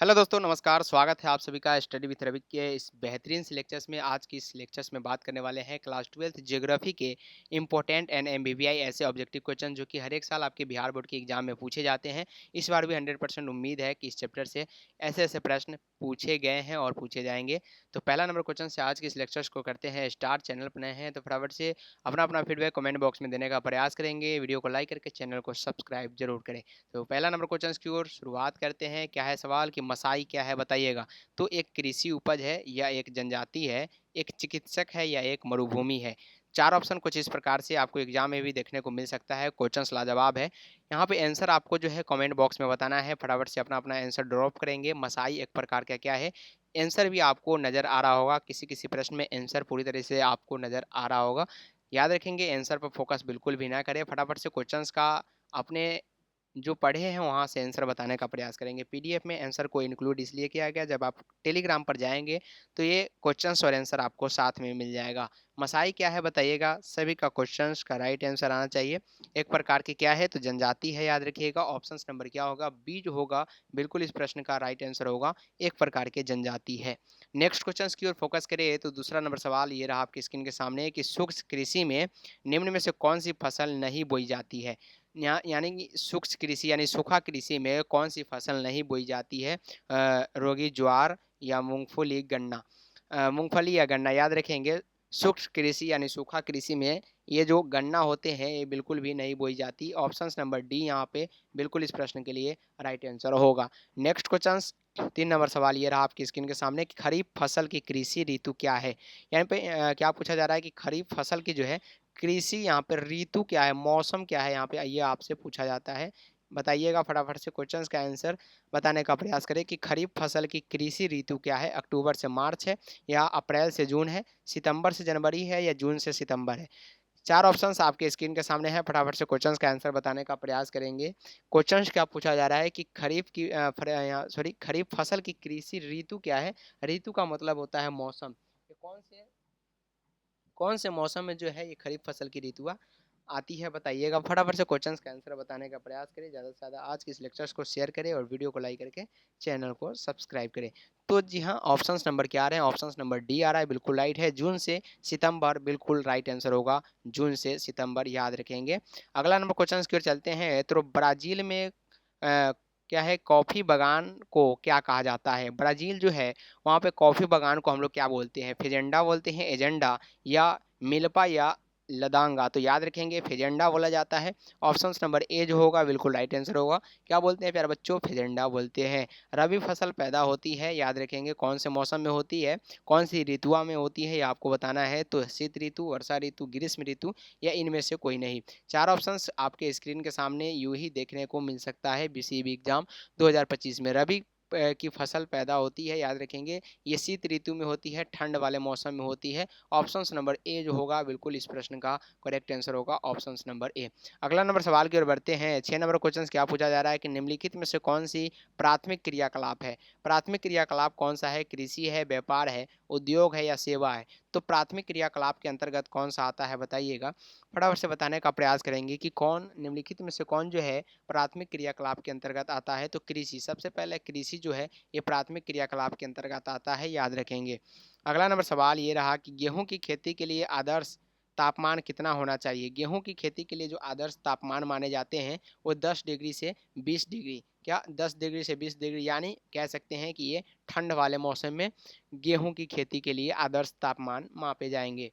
Hello दोस्तों, नमस्कार। स्वागत है आप सभी का स्टडी विथ रवि के इस बेहतरीन से लेक्चर्स में। आज की इस लेक्चर्स में बात करने वाले हैं क्लास 12th ज्योग्राफी के इंपॉर्टेंट एंड एमबीबीआई ऐसे ऑब्जेक्टिव क्वेश्चन जो कि हर एक साल आपके बिहार बोर्ड के एग्जाम में पूछे जाते हैं। इस बार भी 100% उम्मीद है कि इस चैप्टर से ऐसे ऐसे प्रश्न पूछे गए हैं और पूछे जाएंगे। तो पहला नंबर क्वेश्चन से आज के इस लेक्चर्स को करते हैं स्टार्ट। चैनल पर नए हैं तो फटाफट से अपना अपना फीडबैक कमेंट बॉक्स में देने का प्रयास करेंगे। वीडियो को लाइक करके चैनल को सब्सक्राइब जरूर करें। तो पहला नंबर क्वेश्चन की ओर शुरुआत करते हैं। क्या है सवाल कि मसाई क्या है बताइएगा। तो एक कृषि उपज है या एक जनजाति है, एक चिकित्सक है या एक मरुभूमि है। चार ऑप्शन कुछ इस प्रकार से आपको एग्जाम में भी देखने को मिल सकता है। क्वेश्चन लाजवाब है। यहाँ पे आंसर आपको जो है कमेंट बॉक्स में बताना है। फटाफट से अपना अपना आंसर ड्रॉप करेंगे। मसाई एक प्रकार का क्या है, आंसर भी आपको नज़र आ रहा होगा। किसी किसी प्रश्न में आंसर पूरी तरह से आपको नज़र आ रहा होगा। याद रखेंगे, आंसर पर फोकस बिल्कुल भी ना करें। फटाफट से क्वेश्चंस का अपने जो पढ़े हैं वहाँ से आंसर बताने का प्रयास करेंगे। पीडीएफ में आंसर को इंक्लूड इसलिए किया गया, जब आप टेलीग्राम पर जाएंगे तो ये क्वेश्चंस और आंसर आपको साथ में मिल जाएगा। मसाई क्या है बताइएगा। सभी का क्वेश्चंस का राइट आंसर आना चाहिए। एक प्रकार की क्या है तो जनजाति है, याद रखिएगा। ऑप्शन नंबर क्या होगा, बी जो होगा बिल्कुल इस प्रश्न का राइट आंसर होगा। एक प्रकार के जनजाति है। नेक्स्ट क्वेश्चन की ओर फोकस करें तो दूसरा नंबर सवाल ये रहा आपकी स्क्रीन के सामने कि सूक्ष्म कृषि में निम्न में से कौन सी फसल नहीं बोई जाती है। यानी कि शुष्क कृषि यानी सूखा कृषि में कौन सी फसल नहीं बोई जाती है। रोगी ज्वार या मूंगफली गन्ना। मूंगफली या गन्ना, याद रखेंगे। शुष्क कृषि यानी सूखा कृषि में ये जो गन्ना होते हैं ये बिल्कुल भी नहीं बोई जाती। ऑप्शन नंबर डी यहाँ पे बिल्कुल इस प्रश्न के लिए राइट आंसर होगा। नेक्स्ट क्वेश्चन 3 नंबर सवाल ये रहा आपकी स्क्रीन के सामने कि खरीफ फसल की कृषि ऋतु क्या है। यहाँ पे क्या पूछा जा रहा है कि खरीफ फसल की जो है कृषि यहाँ पे ऋतु क्या है, मौसम क्या है, यहाँ पे ये आपसे पूछा जाता है। बताइएगा फटाफट से क्वेश्चंस का आंसर बताने का प्रयास करें कि खरीफ फसल की कृषि ऋतु क्या है। अक्टूबर से मार्च है या अप्रैल से जून है, सितंबर से जनवरी है या जून से सितंबर है। चार ऑप्शंस आपके स्क्रीन के सामने हैं। फटाफट से क्वेश्चंस का आंसर बताने का प्रयास करेंगे। क्वेश्चंस क्या पूछा जा रहा है कि खरीफ फसल की कृषि ऋतु क्या है। ऋतु का मतलब होता है मौसम। ये कौन से मौसम में जो है ये खरीफ फसल की ऋतु आती है बताइएगा। फटाफट से क्वेश्चंस का आंसर बताने का प्रयास करें। ज़्यादा से ज़्यादा आज के इस लेक्चर्स को शेयर करें और वीडियो को लाइक करके चैनल को सब्सक्राइब करें। तो जी हाँ, ऑप्शंस नंबर क्या आ रहे हैं। ऑप्शंस नंबर डी आ रहा है, बिल्कुल राइट है। जून से सितंबर बिल्कुल राइट आंसर होगा। जून से सितंबर याद रखेंगे। अगला नंबर क्वेश्चन की ओर चलते हैं। तो ब्राज़ील में क्या है, कॉफ़ी बागान को क्या कहा जाता है। ब्राज़ील जो है वहाँ पे कॉफ़ी बागान को हम लोग क्या बोलते हैं, फेजेंडा बोलते हैं, एजेंडा या मिल्पा या लदांगा। तो याद रखेंगे फेजेंडा बोला जाता है। ऑप्शन नंबर ए जो होगा बिल्कुल राइट आंसर होगा। क्या बोलते हैं प्यारे बच्चों, फेजेंडा बोलते हैं। रबी फसल पैदा होती है, याद रखेंगे कौन से मौसम में होती है, कौन सी ऋतुआ में होती है, ये आपको बताना है। तो शीत ऋतु, वर्षा ऋतु, ग्रीष्म ऋतु या इनमें से कोई नहीं। चार ऑप्शंस आपके स्क्रीन के सामने यूं ही देखने को मिल सकता है बीसीबी एग्जाम 2025 में। रबी की फसल पैदा होती है, याद रखेंगे ये शीत ऋतु में होती है, ठंड वाले मौसम में होती है। ऑप्शन नंबर ए जो होगा बिल्कुल इस प्रश्न का करेक्ट आंसर होगा। Option number A. अगला नंबर सवाल की ओर बढ़ते हैं। 6 नंबर क्वेश्चन क्या पूछा जा रहा है कि निम्नलिखित में से कौन सी प्राथमिक क्रियाकलाप है। प्राथमिक क्रियाकलाप कौन सा है, कृषि है, व्यापार है, उद्योग है या सेवा है। तो प्राथमिक क्रियाकलाप के अंतर्गत कौन सा आता है बताइएगा। फटाफट से बताने का प्रयास करेंगे कि कौन निम्नलिखित में से कौन जो है प्राथमिक क्रियाकलाप के अंतर्गत आता है। तो कृषि, सबसे पहले कृषि जो है ये प्राथमिक क्रियाकलाप के अंतर्गत आता है, याद रखेंगे। अगला नंबर सवाल ये रहा कि गेहूं की खेती के लिए आदर्श तापमान कितना होना चाहिए। गेहूं की खेती के लिए जो आदर्श तापमान माने जाते हैं वो 10 डिग्री से 20 डिग्री, क्या 10 डिग्री से 20 डिग्री, यानी कह सकते हैं कि ये ठंड वाले मौसम में गेहूं की खेती के लिए आदर्श तापमान मापे जाएंगे।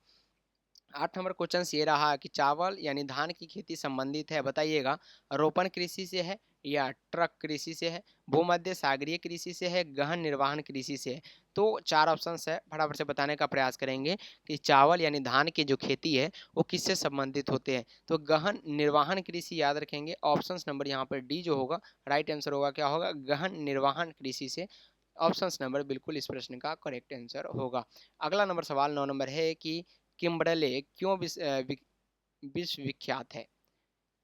8 नंबर क्वेश्चन ये रहा कि चावल यानी धान की खेती संबंधित है बताइएगा। रोपण कृषि से है या ट्रक कृषि से है, भूमध्य सागरीय कृषि से है, गहन निर्वहन कृषि से है। तो चार ऑप्शन है, फटाफट से बताने का प्रयास करेंगे कि चावल यानी धान की जो खेती है वो किससे संबंधित होते हैं। तो गहन निर्वहन कृषि, याद रखेंगे। ऑप्शन नंबर यहाँ पर डी जो होगा राइट आंसर होगा। क्या होगा, गहन निर्वहन कृषि से। ऑप्शन नंबर बिल्कुल इस प्रश्न का करेक्ट आंसर होगा। अगला नंबर सवाल 9 नंबर है कि किम्बर्ले क्यों विश्व विख्यात है।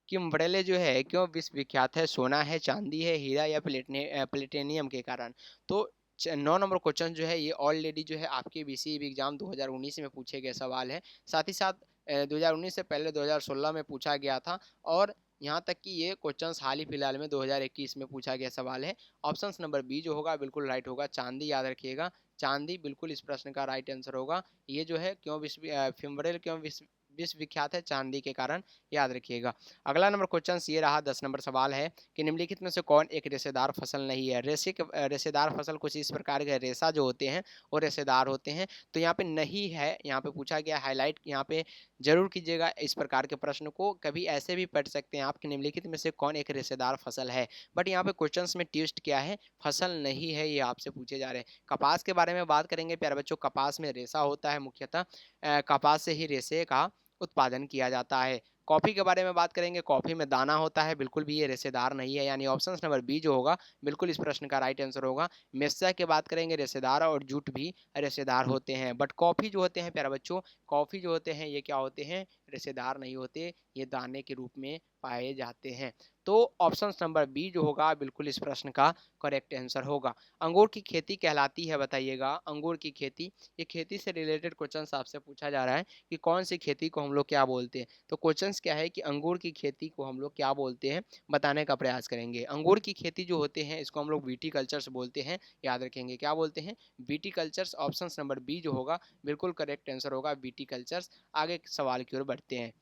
किम्बर्ले जो है क्यों विश्व विख्यात है। सोना है, चांदी है, हीरा या प्लेटिनियम के कारण। तो 9 नंबर क्वेश्चन जो है ये ऑलरेडी जो है आपके बीसीबी एग्जाम 2019 में पूछे गए सवाल है। साथ ही साथ 2019 से पहले 2016 में पूछा गया था और यहाँ तक कि ये क्वेश्चंस हाल ही फिलहाल में 2021 में पूछा गया सवाल है। ऑप्शन नंबर बी जो होगा बिल्कुल राइट होगा, चांदी, याद रखिएगा। चांदी बिल्कुल इस प्रश्न का राइट आंसर होगा। ये जो है क्यों फिम्बरेल क्यों विश्व विख्यात है? चांदी के कारण, याद रखिएगा। अगला नंबर क्वेश्चन ये रहा, 10 नंबर सवाल है कि निम्नलिखित में से कौन एक रेशेदार फसल नहीं है? रेशेदार फसल कुछ इस प्रकार के रेशा जो होते हैं वो रेशेदार होते हैं। तो यहाँ पे नहीं है, यहाँ पे पूछा गया, हाईलाइट यहाँ पे जरूर कीजिएगा इस प्रकार के प्रश्न को। कभी ऐसे भी पढ़ सकते हैं आप कि निम्नलिखित में से कौन एक रेशेदार फसल है, बट यहाँ पे क्वेश्चंस में ट्विस्ट क्या है, फसल नहीं है, ये आपसे पूछे जा रहे हैं। कपास के बारे में बात करेंगे प्यारे बच्चों। कपास में रेशा होता है, मुख्यतः कपास से ही रेशे का उत्पादन किया जाता है। कॉफी के बारे में बात करेंगे, कॉफी में दाना होता है, बिल्कुल भी ये रेशेदार नहीं है, यानी ऑप्शन नंबर बी जो होगा बिल्कुल इस प्रश्न का राइट आंसर होगा। मेस्सा की बात करेंगे, रेशेदार और जूट भी रेशेदार होते हैं, बट कॉफी जो होते हैं प्यारे बच्चों, कॉफी जो होते हैं ये क्या होते हैं? रेशेदार नहीं होते, ये दाने के रूप में पाए जाते हैं। तो ऑप्शन नंबर बी जो होगा बिल्कुल इस प्रश्न का करेक्ट आंसर होगा। अंगूर की खेती कहलाती है, बताइएगा। अंगूर की खेती, ये खेती से रिलेटेड क्वेश्चन आपसे पूछा जा रहा है कि कौन सी खेती को हम लोग क्या बोलते हैं। तो क्वेश्चन क्या है कि अंगूर की खेती को हम लोग क्या बोलते हैं, बताने का प्रयास करेंगे। अंगूर की खेती जो होते हैं इसको हम लोग विटीकल्चर्स बोलते हैं, याद रखेंगे। क्या बोलते हैं? विटीकल्चर्स। ऑप्शन नंबर बी जो होगा बिल्कुल करेक्ट आंसर होगा, विटीकल्चर्स। आगे सवाल की ओर बढ़ते हैं।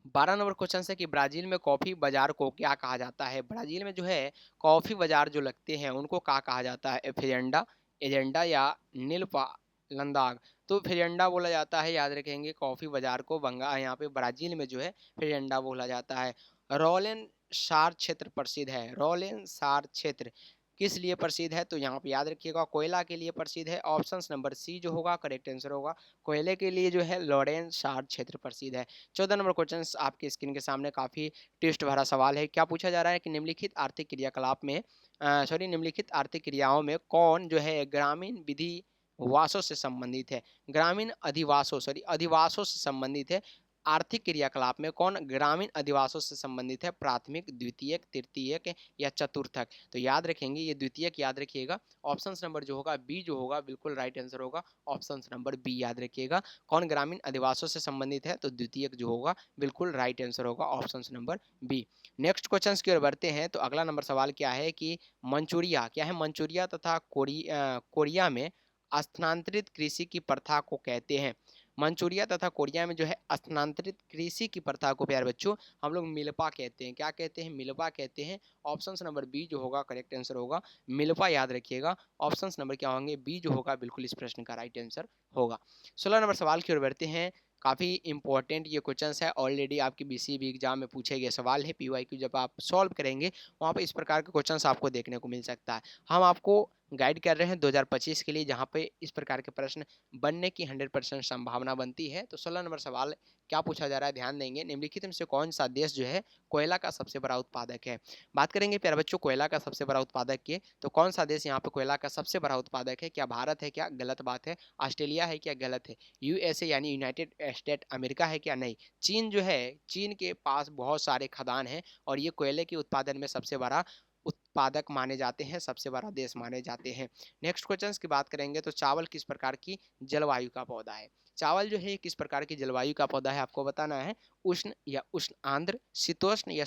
12 नंबर क्वेश्चन है कि ब्राजील में कॉफी बाजार को क्या कहा जाता है? ब्राजील में जो है कॉफी बाजार जो लगते हैं उनको क्या कहा जाता है? फेजेंडा, एजेंडा या नीलपा लंदाग? तो फेजेंडा बोला जाता है, याद रखेंगे। कॉफी बाजार को यहाँ पे ब्राजील में जो है फेजेंडा बोला जाता है। रोलेन सार क्षेत्र प्रसिद्ध है, रोलेन सार क्षेत्र किस लिए प्रसिद्ध है? तो यहाँ पे याद रखिएगा कोयला के लिए प्रसिद्ध है। ऑप्शन नंबर सी जो होगा करेक्ट आंसर होगा, कोयले के लिए जो है लॉरेन सार क्षेत्र प्रसिद्ध है। 14 नंबर क्वेश्चन आपके स्क्रीन के सामने काफी ट्विस्ट भरा सवाल है। क्या पूछा जा रहा है कि निम्नलिखित आर्थिक क्रियाकलाप में निम्नलिखित आर्थिक क्रियाओं में कौन जो है ग्रामीण विधि वासों से संबंधित है? ग्रामीण अधिवासों से संबंधित है। आर्थिक क्रियाकलाप में कौन ग्रामीण अधिवासों से संबंधित है? प्राथमिक, द्वितीयक, तृतीयक या चतुर्थक? तो याद रखेंगे ये द्वितीयक, याद रखिएगा। ऑप्शन नंबर जो होगा बी जो होगा बिल्कुल राइट आंसर होगा, ऑप्शन नंबर बी, याद रखिएगा। कौन ग्रामीण अधिवासों से संबंधित है? तो द्वितीयक जो होगा बिल्कुल राइट आंसर होगा, option number B. Next question की ओर बढ़ते हैं। तो अगला नंबर सवाल क्या है कि मंचूरिया क्या है? मंचूरिया तथा कोरिया में स्थानांतरित कृषि की प्रथा को कहते हैं। मंचूरिया तथा कोरिया में जो है स्थानांतरित कृषि की प्रथा को प्यारे बच्चों हम लोग मिल्पा कहते हैं। क्या कहते हैं? मिल्पा कहते हैं। ऑप्शन नंबर बी जो होगा करेक्ट आंसर होगा, मिल्पा, याद रखिएगा। ऑप्शन नंबर क्या होंगे? बी जो होगा बिल्कुल इस प्रश्न का राइट आंसर होगा। 16 नंबर सवाल की ओर बढ़ते हैं। काफ़ी इंपॉर्टेंट ये क्वेश्चन है, ऑलरेडी आपके बीसीबी एग्जाम में पूछे गए सवाल है। पीवाईक्यू जब आप सॉल्व करेंगे वहाँ पर इस प्रकार के क्वेश्चन आपको देखने को मिल सकता है। हम आपको गाइड कर रहे हैं 2025 के लिए, जहाँ पे इस प्रकार के प्रश्न बनने की 100% संभावना बनती है। तो 16 नंबर सवाल क्या पूछा जा रहा है, ध्यान देंगे। निम्नलिखित में से कौन सा देश जो है कोयला का सबसे बड़ा उत्पादक है? बात करेंगे प्यारे बच्चों कोयला का सबसे बड़ा उत्पादक के, तो कौन सा देश यहाँ पे कोयला का सबसे बड़ा उत्पादक है? क्या भारत है? क्या गलत बात है। ऑस्ट्रेलिया है? क्या गलत है। यूएसए यानी यूनाइटेड स्टेट अमेरिका है? क्या नहीं। चीन जो है, चीन के पास बहुत सारे खदान हैं और ये कोयले के उत्पादन में सबसे बड़ा उत्पादक माने जाते हैं, सबसे बड़ा देश माने जाते हैं। नेक्स्ट क्वेश्चन की बात करेंगे तो चावल किस प्रकार की जलवायु का पौधा है? चावल जो है किस प्रकार की जलवायु का पौधा है आपको बताना है। उष्ण या उष्ण आर्द्र, शीतोष्ण या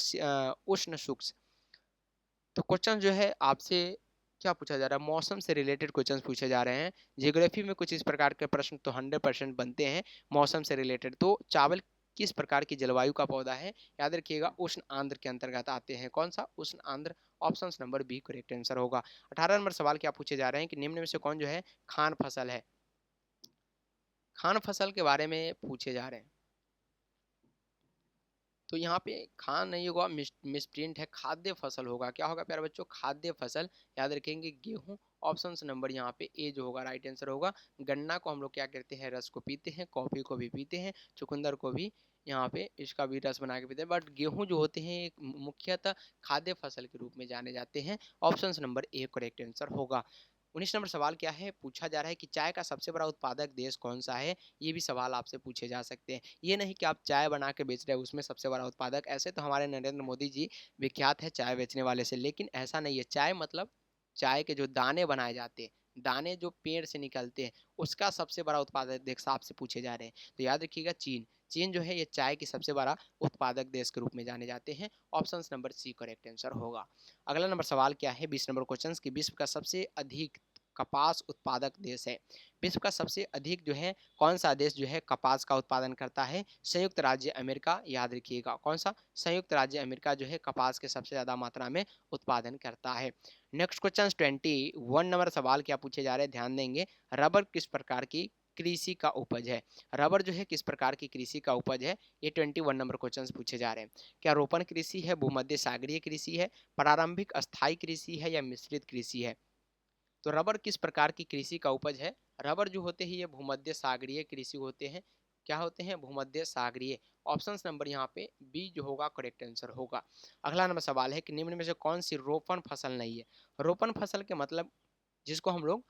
उष्ण शुष्क? तो क्वेश्चन जो है आपसे क्या पूछा जा रहा है? मौसम से रिलेटेड क्वेश्चन पूछे जा रहे हैं। जियोग्राफी में कुछ इस प्रकार के प्रश्न तो 100% बनते हैं मौसम से रिलेटेड। तो चावल किस प्रकार की जलवायु का पौधा है? याद रखिएगा उष्ण आंध्र के अंतर्गत आते हैं। कौन सा? उष्ण Andhra. Option number B correct answer होगा। 18 नंबर सवाल क्या पूछे जा रहे हैं कि निम्न में से कौन जो है खान फसल है? खान फसल के बारे में पूछे जा रहे हैं। तो यहाँ पे खान नहीं होगा, मिसप्रिंट है, खाद्य फसल होगा। क्या होगा प्यारे बच्चों? खाद्य फसल, याद रखेंगे गेहूं। ऑप्शन नंबर यहाँ पे ए जो होगा राइट आंसर होगा। गन्ना को हम लोग क्या करते हैं? रस को पीते हैं, कॉफी को भी पीते हैं, चुकंदर को भी यहाँ पे इसका भी रस बना के पीते हैं, बट गेहूं जो होते हैं एक मुख्यतः खाद्य फसल के रूप में जाने जाते हैं। Option number A correct answer होगा। 19 नंबर सवाल क्या है? पूछा जा रहा है कि चाय का सबसे बड़ा उत्पादक देश कौन सा है? ये भी सवाल आपसे पूछे जा सकते हैं। ये नहीं कि आप चाय बना के बेच रहे हो उसमें सबसे बड़ा उत्पादक, ऐसे तो हमारे नरेंद्र मोदी जी विख्यात है चाय बेचने वाले से, लेकिन ऐसा नहीं है। चाय मतलब चाय के जो दाने बनाए जाते हैं, दाने जो पेड़ से निकलते हैं, उसका सबसे बड़ा उत्पादक देश आपसे पूछे जा रहे हैं। तो याद रखिएगा चीन। चीन जो है ये चाय की सबसे बड़ा उत्पादक देश के रूप में जाने जाते हैं। Option number C correct answer होगा। अगला नंबर सवाल क्या है 20 नंबर क्वेश्चन की विश्व का सबसे अधिक कपास उत्पादक देश है। विश्व का सबसे अधिक जो है कौन सा देश जो है कपास का उत्पादन करता है? संयुक्त राज्य अमेरिका, याद रखिएगा कौन सा? संयुक्त राज्य अमेरिका जो है कपास के सबसे ज्यादा मात्रा में उत्पादन करता है। नेक्स्ट क्वेश्चन 21 नंबर सवाल क्या पूछे जा रहे हैं, ध्यान देंगे। रबर किस प्रकार की कृषि का उपज है? रबर जो है किस प्रकार की कृषि का उपज है? ये 21 नंबर क्वेश्चन पूछे जा रहे हैं। क्या रोपण कृषि है, भूमध्य सागरीय कृषि है, प्रारंभिक अस्थायी कृषि है या मिश्रित कृषि है? तो रबर किस प्रकार की कृषि का उपज है? रबर जो होते हैं ये भूमध्य सागरीय कृषि होते हैं। क्या होते हैं? भूमध्य सागरीय। ऑप्शन नंबर यहाँ पे बी जो होगा करेक्ट आंसर होगा। अगला नंबर सवाल है कि निम्न में से कौन सी रोपण फसल नहीं है? रोपण फसल के मतलब जिसको हम लोग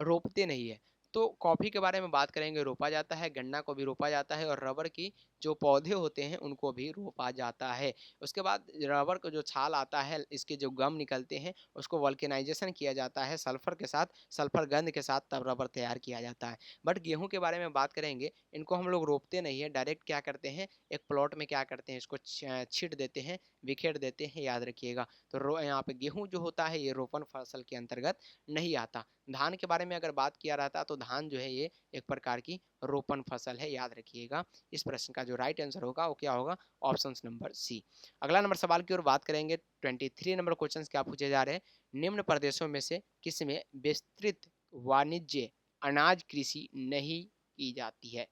रोपते नहीं है। तो कॉफ़ी के बारे में बात करेंगे, रोपा जाता है, गन्ना को भी रोपा जाता है और रबर की जो पौधे होते हैं उनको भी रोपा जाता है। उसके बाद रबर का जो छाल आता है, इसके जो गम निकलते हैं उसको वल्केनाइजेशन किया जाता है सल्फर के साथ, सल्फर गंध के साथ, तब रबर तैयार किया जाता है। बट गेहूं के बारे में बात करेंगे, इनको हम लोग रोपते नहीं है, डायरेक्ट क्या करते हैं, एक प्लॉट में क्या करते हैं, इसको छीट देते हैं, बिखेर देते हैं, याद रखिएगा। तो यहाँ पे गेहूं जो होता है ये रोपण फसल के अंतर्गत नहीं आता। धान के बारे में अगर बात किया रहता तो धान जो है ये एक प्रकार की रोपण फसल है, याद रखिएगा। इस प्रश्न का जो राइट आंसर होगा वो क्या होगा? Option number C. अगला नंबर सवाल की ओर बात करेंगे। 23 नंबर क्वेश्चन क्या पूछे जा रहे हैं, निम्न प्रदेशों में से किसमें विस्तृत वाणिज्य अनाज कृषि नहीं की जाती है?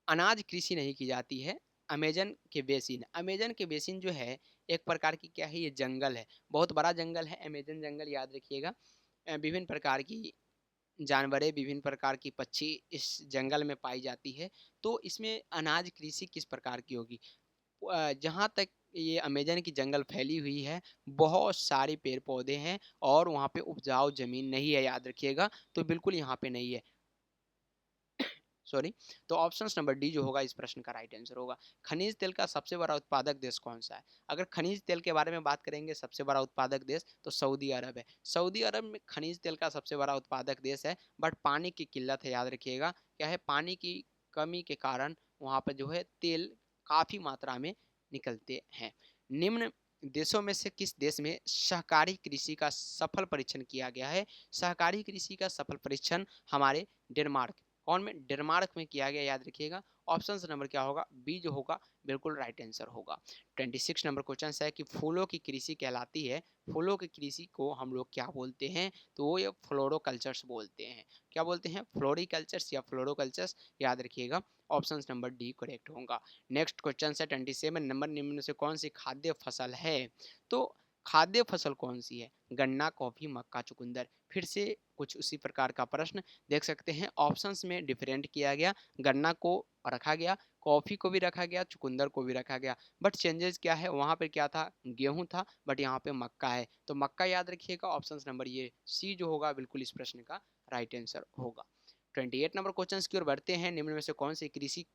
अनाज कृषि नहीं की जाती है। अमेजन के बेसिन, अमेजन के बेसिन जो है एक प्रकार की क्या है, ये जंगल है, बहुत बड़ा जंगल है अमेजन जंगल, याद रखिएगा। विभिन्न प्रकार की जानवरें, विभिन्न प्रकार की पक्षी इस जंगल में पाई जाती है। तो इसमें अनाज कृषि किस प्रकार की होगी? जहाँ तक ये अमेजन की जंगल फैली हुई है, बहुत सारे पेड़ पौधे हैं और वहाँ पे उपजाऊ जमीन नहीं है, याद रखिएगा। तो बिल्कुल यहाँ पे नहीं है, सॉरी। तो ऑप्शन नंबर डी जो होगा इस प्रश्न का राइट आंसर होगा। खनिज तेल का सबसे बड़ा उत्पादक देश कौन सा है? अगर खनिज तेल के बारे में बात करेंगे, सबसे बड़ा उत्पादक देश तो सऊदी अरब है। सऊदी अरब में खनिज तेल का सबसे बड़ा उत्पादक देश है, बट पानी की किल्लत है, याद रखिएगा। क्या है? पानी की कमी के कारण वहाँ पर जो है तेल काफ़ी मात्रा में निकलते हैं। निम्न देशों में से किस देश में सहकारी कृषि का सफल परीक्षण किया गया है? सहकारी कृषि का सफल परीक्षण हमारे डेनमार्क, कौन में? डेनमार्क में किया गया, याद रखिएगा। ऑप्शन नंबर क्या होगा? बी जो होगा बिल्कुल राइट आंसर होगा। 26 नंबर क्वेश्चन है कि फूलों की कृषि कहलाती है, फूलों की कृषि को हम लोग क्या बोलते हैं? तो वो ये फ्लोरोकल्चर्स बोलते हैं। क्या बोलते हैं? फ्लोरिकल्चर्स या फ्लोरोकल्चर्स, याद रखिएगा। ऑप्शन नंबर डी करेक्ट होगा। नेक्स्ट क्वेश्चन है 27 नंबर, निम्न से कौन सी खाद्य फसल है? तो खाद्य फसल कौन सी है? गन्ना, कॉफी, मक्का, चुकंदर। फिर से कुछ उसी प्रकार का प्रश्न देख सकते हैं, ऑप्शंस में डिफरेंट किया गया, गन्ना को रखा गया, कॉफी को भी रखा गया, चुकंदर को भी रखा गया, बट चेंजेस क्या है, वहां पर क्या था? गेहूं था, बट यहाँ पे मक्का है। तो मक्का याद रखिएगा। ऑप्शन नंबर ये सी जो होगा बिल्कुल इस प्रश्न का राइट आंसर होगा। 28 नंबर क्वेश्चन की ओर बढ़ते हैं। निम्न में से कौन सी कृषि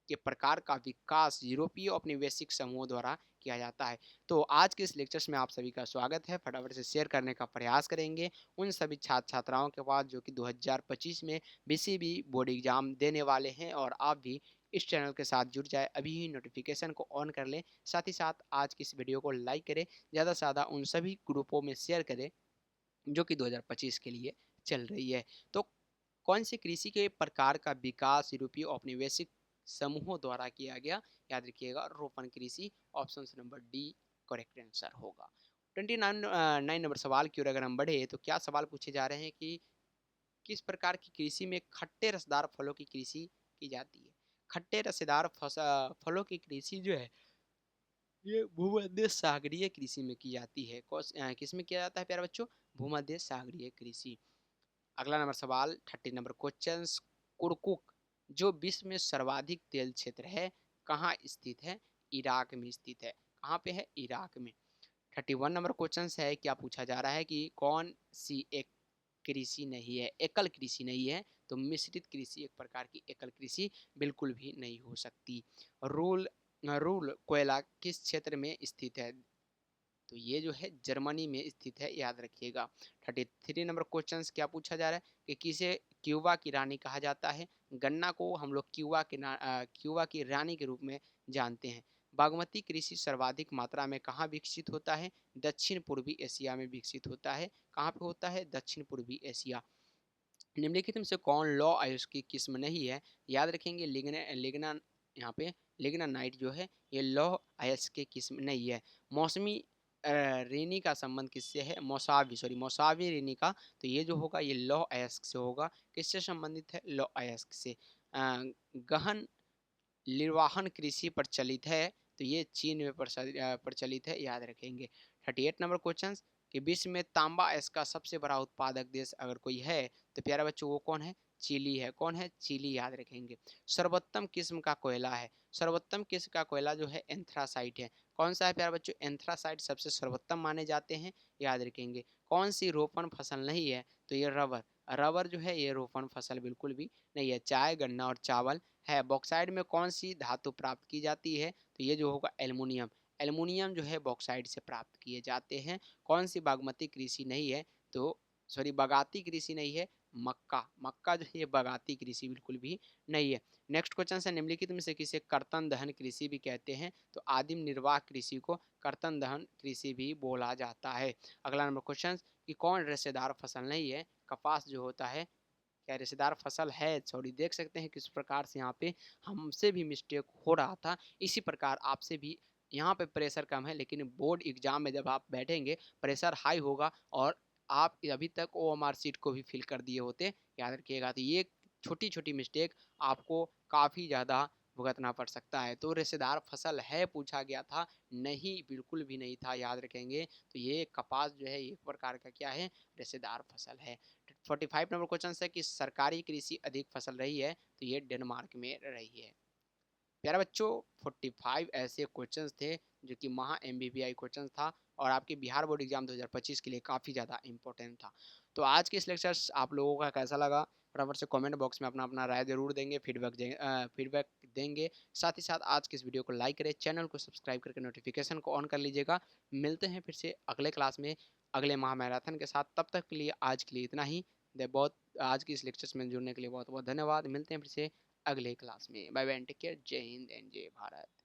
के प्रकार का विकास यूरोपीय औपनिवेशिक समूह द्वारा किया जाता है? तो आज के इस लेक्चर्स में आप सभी का स्वागत है। फटाफट से शेयर करने का प्रयास करेंगे उन सभी छात्र छात्राओं के पास जो कि 2025 में बीसीबी बोर्ड एग्जाम देने वाले हैं, और आप भी इस चैनल के साथ जुड़ जाए, अभी ही नोटिफिकेशन को ऑन कर लें। साथ ही साथ आज की इस वीडियो को लाइक करें, ज़्यादा से ज़्यादा उन सभी ग्रुपों में शेयर करें जो कि 2025 के लिए चल रही है। तो कौन से कृषि के प्रकार का विकास यूरोपीय औपनिवेशिक समूहों द्वारा किया गया? याद रखिएगा रोपण कृषि। Option number D correct answer होगा। 29 नंबर सवाल की ओर अगर हम बढ़े तो क्या सवाल पूछे जा रहे हैं कि किस प्रकार की कृषि में खट्टे रसदार फलों की कृषि की जाती है? खट्टे रसेदार फलों की कृषि जो है ये भूमध्य सागरीय कृषि में की जाती है। किस में किया जाता है प्यारे बच्चों? भूमध्य सागरीय कृषि। अगला नंबर सवाल 30 नंबर क्वेश्चन, कुरकुक जो विश्व में सर्वाधिक तेल क्षेत्र है कहाँ स्थित है? इराक में स्थित है। कहाँ पे है? इराक में। 31 नंबर क्वेश्चन है, क्या पूछा जा रहा है कि कौन सी एक कृषि नहीं है, एकल कृषि नहीं है? तो मिश्रित कृषि एक प्रकार की एकल कृषि बिल्कुल भी नहीं हो सकती। रूल रूल कोयला किस क्षेत्र में स्थित है? तो ये जो है जर्मनी में स्थित है, याद रखिएगा। 33 नंबर क्वेश्चन क्या पूछा जा रहा है कि किसे क्यूबा की रानी कहा जाता है। गन्ना को हम लोग क्यूबा की रानी के रूप में जानते हैं। बागमती कृषि सर्वाधिक मात्रा में कहाँ विकसित होता है? दक्षिण पूर्वी एशिया में विकसित होता है। कहाँ पे होता है? दक्षिण पूर्वी एशिया। निम्नलिखित में से कौन लौ अयस्क की किस्म नहीं है? याद रखेंगे लिग्ना यहाँ पे लिग्नानाइट जो है ये लौह अयस्क की किस्म नहीं है। मौसमी रेनी का संबंध किससे है? मौसावी रेनी का। तो ये जो होगा ये लौह अयस्क से होगा। किससे संबंधित है? लौह अयस्क से। गहन निर्वाहन कृषि प्रचलित है। तो ये चीन में प्रचलित है, याद रखेंगे। 38 नंबर क्वेश्चन कि विश्व में तांबा अयस्क का सबसे बड़ा उत्पादक देश अगर कोई है तो प्यारे बच्चों वो कौन है? चिली है। कौन है? चिली, याद रखेंगे। सर्वोत्तम किस्म का कोयला है। सर्वोत्तम किस्म का कोयला जो है एंथ्रासाइट है। कौन सा है प्यारे बच्चों? एंथ्रासाइट सबसे सर्वोत्तम माने जाते हैं, याद रखेंगे। कौन सी रोपण फसल नहीं है? तो ये रबर। रबर जो है ये रोपण फसल बिल्कुल भी नहीं है। चाय, गन्ना और चावल है। बॉक्साइड में कौन सी धातु प्राप्त की जाती है? तो ये जो होगा एल्युमिनियम। एल्युमिनियम जो है बॉक्साइड से प्राप्त किए जाते हैं। कौन सी बागमती कृषि नहीं है? तो सॉरी बगाती कृषि नहीं है, मक्का। मक्का जो है ये बगाती कृषि बिल्कुल भी नहीं है। नेक्स्ट क्वेश्चन है निम्नलिखित में से किसे कर्तन दहन कृषि भी कहते हैं? तो आदिम निर्वाह कृषि को कर्तन दहन कृषि भी बोला जाता है। अगला नंबर क्वेश्चन कि कौन रेशेदार फसल नहीं है? कपास जो होता है क्या रेशेदार फसल है? सॉरी, देख सकते हैं किस प्रकार से यहाँ पे हमसे भी मिस्टेक हो रहा था, इसी प्रकार आपसे भी यहाँ पे प्रेशर कम है, लेकिन बोर्ड एग्जाम में जब आप बैठेंगे प्रेशर हाई होगा और आप अभी तक OMR सीट को भी फिल कर दिए होते, याद रखिएगा। तो ये छोटी छोटी मिस्टेक आपको काफ़ी ज़्यादा भुगतना पड़ सकता है। तो रेशेदार फसल है पूछा गया था, नहीं, बिल्कुल भी नहीं था, याद रखेंगे। तो ये कपास जो है एक प्रकार का क्या है? रेशेदार फसल है। 45 नंबर क्वेश्चन है कि सरकारी कृषि अधिक फसल रही है? तो ये डेनमार्क में रही है। प्यारे बच्चों 45 ऐसे क्वेश्चंस थे जो कि महा MBBI क्वेश्चन था और आपके बिहार बोर्ड एग्जाम 2025 के लिए काफ़ी ज़्यादा इंपॉर्टेंट था। तो आज के इस लेक्चर्स आप लोगों का कैसा लगा? फटाफट से कमेंट बॉक्स में अपना अपना राय जरूर देंगे, फीडबैक देंगे। साथ ही साथ आज की इस वीडियो को लाइक करें, चैनल को सब्सक्राइब करके नोटिफिकेशन को ऑन कर लीजिएगा। मिलते हैं फिर से अगले क्लास में अगले महा मैराथन के साथ। तब तक के लिए आज के लिए इतना ही। बहुत आज की इस लेक्चर्स में जुड़ने के लिए बहुत बहुत धन्यवाद। मिलते हैं फिर से अगले क्लास में। बाय बाय, टेक केयर, जय हिंद एंड जय भारत।